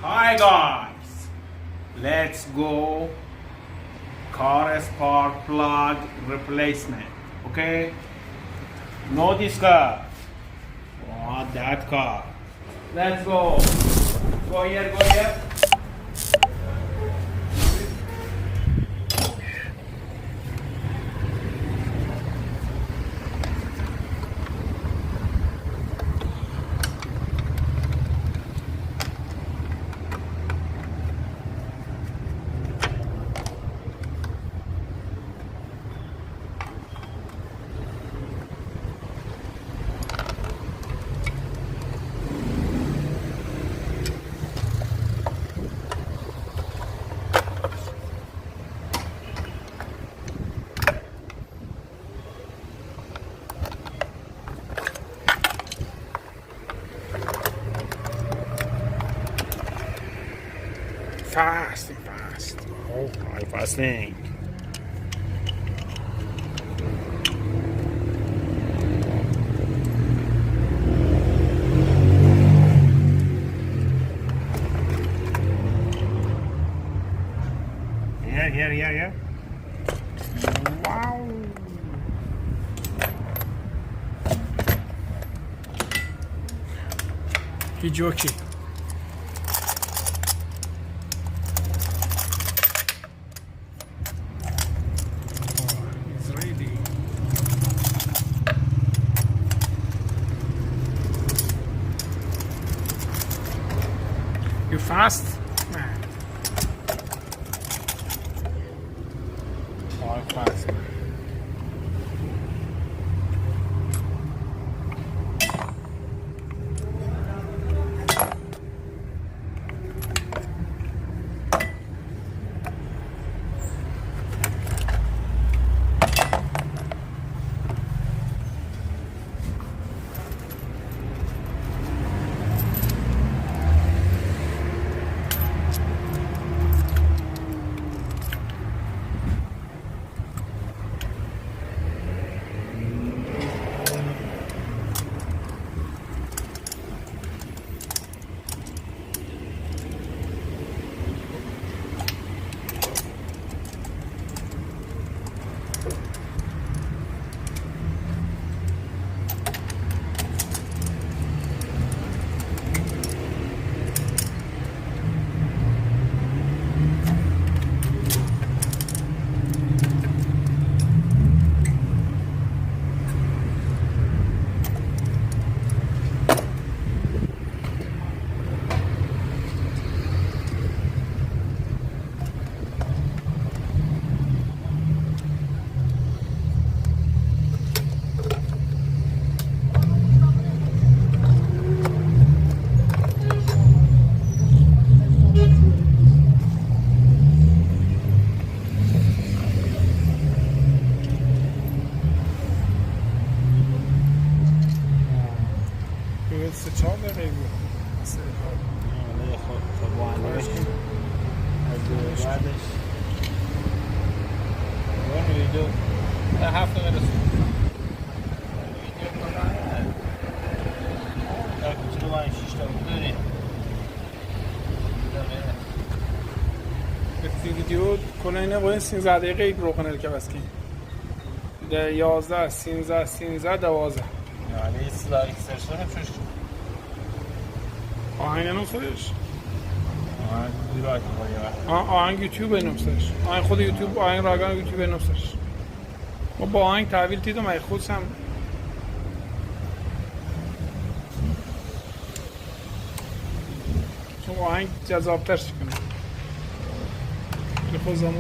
Hi guys, let's go car spark plug replacement. Okay, no this car, what that car. Let's go. Go here, go here. Fast and fast. Oh, my fast thing. Yeah. Wow. You joking? It's ready. You fast? Man. Oh, fast. سه چهار دقیقه بود. آره خب تا با اندازش از بعدش ویدیو در 7 دقیقه رسید. ویدیو کنن در کوچولو باید 6 تا بود داریم. ویدیو کنه اینه باید 13 دقیقه ای روغن الکبسکی 11 13 12 yani ıslah istersen hep çocuk. آهنگ نوستش؟ آهنگ دیرای باید. آهنگ یوتیوب نوستش. آهنگ خود یوتیوب آهنگ راگان یوتیوب نوستش. ما با آهنگ تحویل دیدم ای خودم چون آهنگ جذاب‌تر شکنه. خود زمان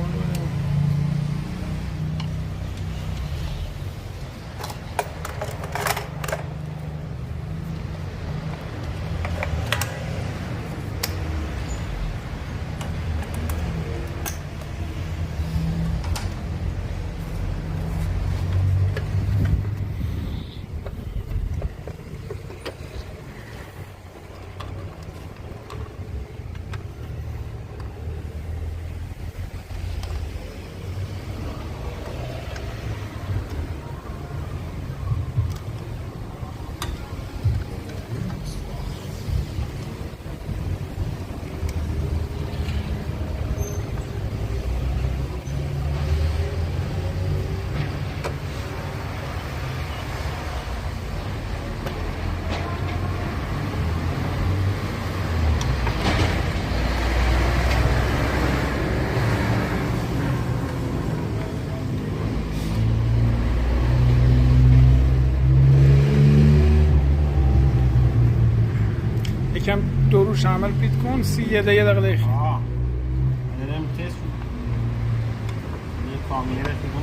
عمل پیت کن یه دقیقه آه دارم تست یه کامیره رسیدم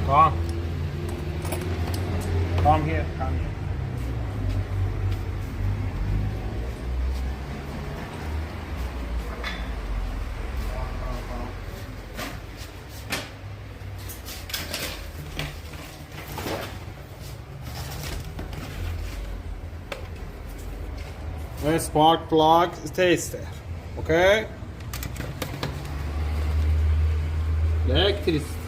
Come. Come here, come here. A spark plug stays there. Okay? Elektriskt.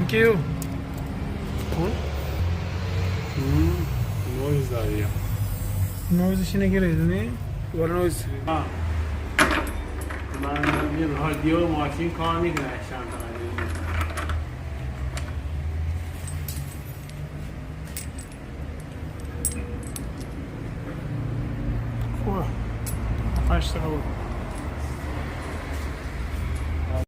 Thank you. Noise داری. نویزش اینه که ریدونی؟ دوباره نویز من یه رادیو ماشین کار میکنه چند تا خوبه 8 دقیقه بود